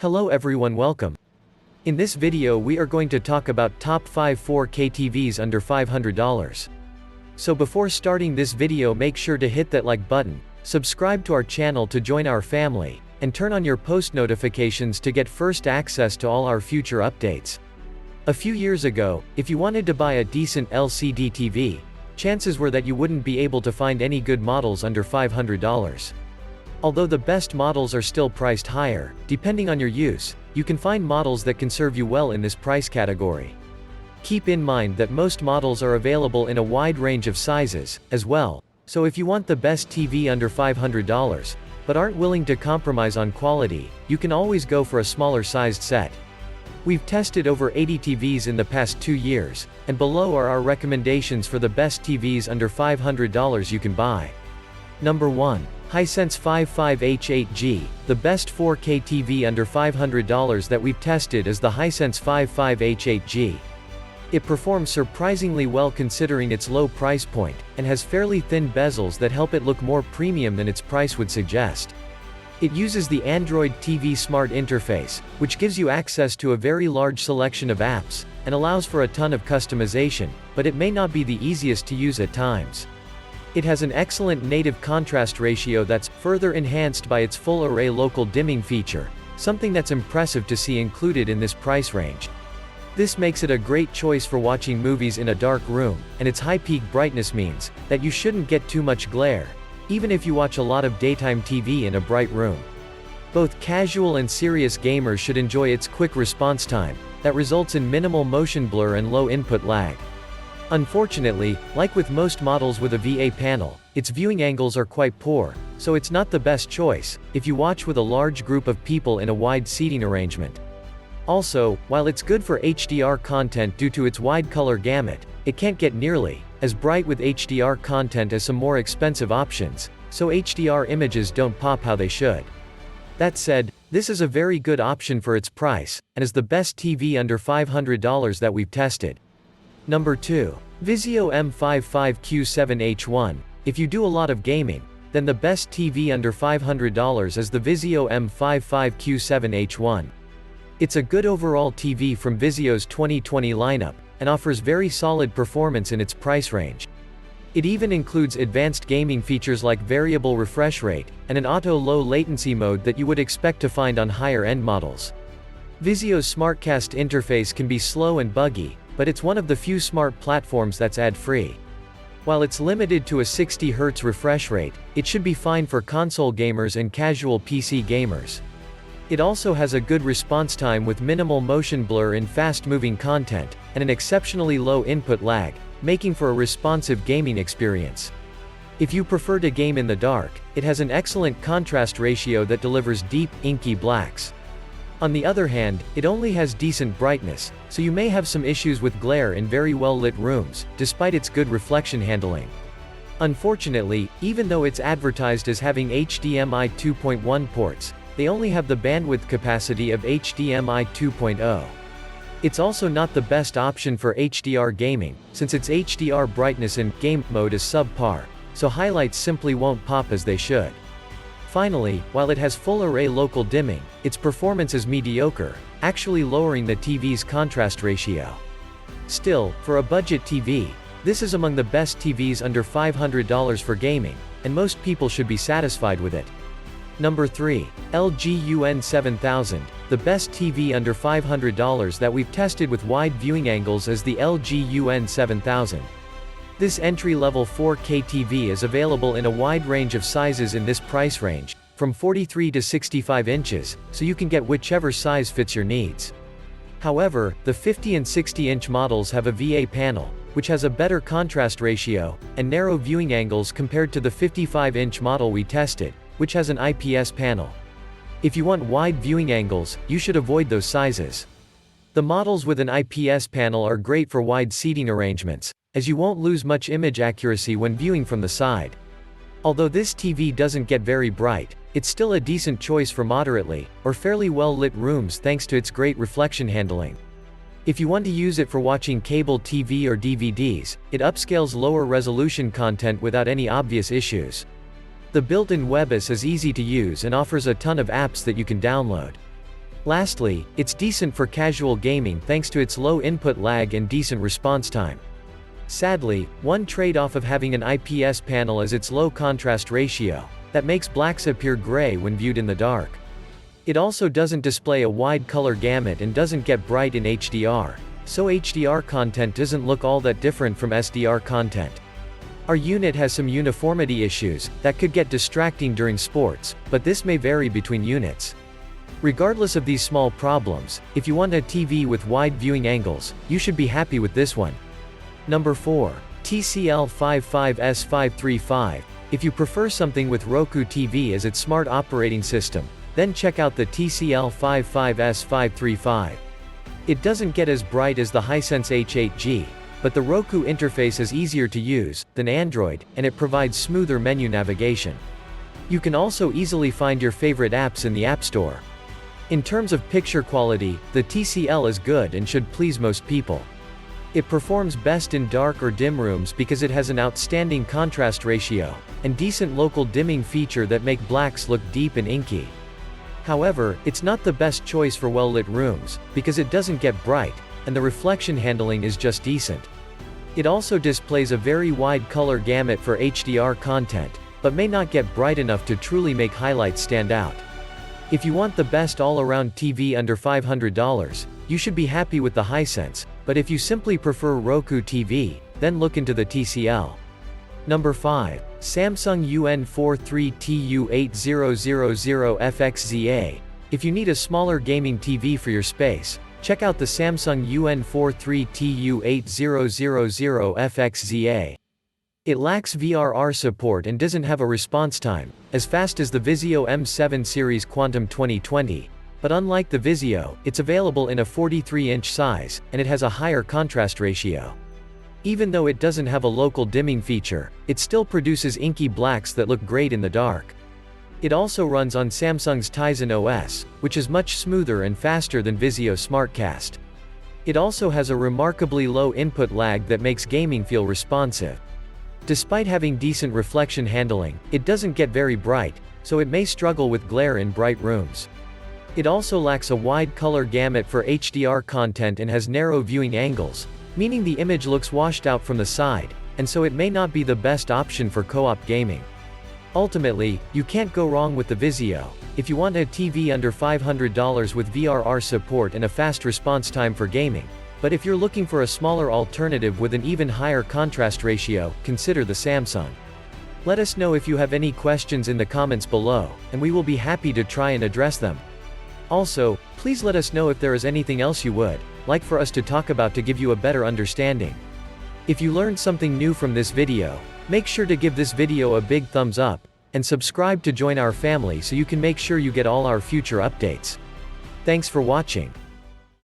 Hello everyone, welcome. In this video we are going to talk about top 5 4K TVs under $500. So before starting this video, make sure to hit that like button, subscribe to our channel to join our family, and turn on your post notifications to get first access to all our future updates. A few years ago, if you wanted to buy a decent LCD TV, chances were that you wouldn't be able to find any good models under $500. Although the best models are still priced higher, depending on your use, you can find models that can serve you well in this price category. Keep in mind that most models are available in a wide range of sizes, as well, so if you want the best TV under $500, but aren't willing to compromise on quality, you can always go for a smaller sized set. We've tested over 80 TVs in the past 2 years, and below are our recommendations for the best TVs under $500 you can buy. Number 1. Hisense 55H8G. The best 4K TV under $500 that we've tested is the Hisense 55H8G. It performs surprisingly well considering its low price point, and has fairly thin bezels that help it look more premium than its price would suggest. It uses the Android TV Smart interface, which gives you access to a very large selection of apps, and allows for a ton of customization, but it may not be the easiest to use at times. It has an excellent native contrast ratio that's further enhanced by its full array local dimming feature, something that's impressive to see included in this price range. This makes it a great choice for watching movies in a dark room, and its high peak brightness means that you shouldn't get too much glare, even if you watch a lot of daytime TV in a bright room. Both casual and serious gamers should enjoy its quick response time, that results in minimal motion blur and low input lag. Unfortunately, like with most models with a VA panel, its viewing angles are quite poor, so it's not the best choice if you watch with a large group of people in a wide seating arrangement. Also, while it's good for HDR content due to its wide color gamut, it can't get nearly as bright with HDR content as some more expensive options, so HDR images don't pop how they should. That said, this is a very good option for its price, and is the best TV under $500 that we've tested. Number 2. Vizio M55Q7 H1. If you do a lot of gaming, then the best TV under $500 is the Vizio M55Q7 H1. It's a good overall TV from Vizio's 2020 lineup, and offers very solid performance in its price range. It even includes advanced gaming features like variable refresh rate, and an auto low latency mode that you would expect to find on higher end models. Vizio's SmartCast interface can be slow and buggy, but it's one of the few smart platforms that's ad-free. While it's limited to a 60 Hz refresh rate, it should be fine for console gamers and casual PC gamers. It also has a good response time with minimal motion blur in fast-moving content, and an exceptionally low input lag, making for a responsive gaming experience. If you prefer to game in the dark, it has an excellent contrast ratio that delivers deep, inky blacks. On the other hand, it only has decent brightness, so you may have some issues with glare in very well-lit rooms, despite its good reflection handling. Unfortunately, even though it's advertised as having HDMI 2.1 ports, they only have the bandwidth capacity of HDMI 2.0. It's also not the best option for HDR gaming, since its HDR brightness in game mode is subpar, so highlights simply won't pop as they should. Finally, while it has full array local dimming, its performance is mediocre, actually lowering the TV's contrast ratio. Still, for a budget TV, this is among the best TVs under $500 for gaming, and most people should be satisfied with it. Number 3. LG UN7000. The best TV under $500 that we've tested with wide viewing angles is the LG UN7000. This entry-level 4K TV is available in a wide range of sizes in this price range, from 43 to 65 inches, so you can get whichever size fits your needs. However, the 50 and 60-inch models have a VA panel, which has a better contrast ratio, and narrow viewing angles compared to the 55-inch model we tested, which has an IPS panel. If you want wide viewing angles, you should avoid those sizes. The models with an IPS panel are great for wide seating arrangements, as you won't lose much image accuracy when viewing from the side. Although this TV doesn't get very bright, it's still a decent choice for moderately, or fairly well-lit rooms thanks to its great reflection handling. If you want to use it for watching cable TV or DVDs, it upscales lower resolution content without any obvious issues. The built-in WebOS is easy to use and offers a ton of apps that you can download. Lastly, it's decent for casual gaming thanks to its low input lag and decent response time. Sadly, one trade-off of having an IPS panel is its low contrast ratio, that makes blacks appear gray when viewed in the dark. It also doesn't display a wide color gamut and doesn't get bright in HDR, so HDR content doesn't look all that different from SDR content. Our unit has some uniformity issues that could get distracting during sports, but this may vary between units. Regardless of these small problems, if you want a TV with wide viewing angles, you should be happy with this one. Number 4. TCL 55S535. If you prefer something with Roku TV as its smart operating system, then check out the TCL 55S535. It doesn't get as bright as the Hisense H8G, but the Roku interface is easier to use than Android, and it provides smoother menu navigation. You can also easily find your favorite apps in the App Store. In terms of picture quality, the TCL is good and should please most people. It performs best in dark or dim rooms because it has an outstanding contrast ratio, and decent local dimming feature that make blacks look deep and inky. However, it's not the best choice for well-lit rooms, because it doesn't get bright, and the reflection handling is just decent. It also displays a very wide color gamut for HDR content, but may not get bright enough to truly make highlights stand out. If you want the best all-around TV under $500, you should be happy with the Hisense, but if you simply prefer Roku TV, then look into the TCL. Number 5. Samsung UN43TU8000FXZA. If you need a smaller gaming TV for your space, check out the Samsung UN43TU8000FXZA. It lacks VRR support and doesn't have a response time as fast as the Vizio M7 series Quantum 2020, but unlike the Vizio, it's available in a 43-inch size, and it has a higher contrast ratio. Even though it doesn't have a local dimming feature, it still produces inky blacks that look great in the dark. It also runs on Samsung's Tizen OS, which is much smoother and faster than Vizio SmartCast. It also has a remarkably low input lag that makes gaming feel responsive. Despite having decent reflection handling, it doesn't get very bright, so it may struggle with glare in bright rooms. It also lacks a wide color gamut for HDR content and has narrow viewing angles, meaning the image looks washed out from the side, and so it may not be the best option for co-op gaming. Ultimately, you can't go wrong with the Vizio, if you want a TV under $500 with VRR support and a fast response time for gaming. But if you're looking for a smaller alternative with an even higher contrast ratio, consider the Samsung. Let us know if you have any questions in the comments below, and we will be happy to try and address them. Also, please let us know if there is anything else you would like for us to talk about to give you a better understanding. If you learned something new from this video, make sure to give this video a big thumbs up, and subscribe to join our family so you can make sure you get all our future updates. Thanks for watching.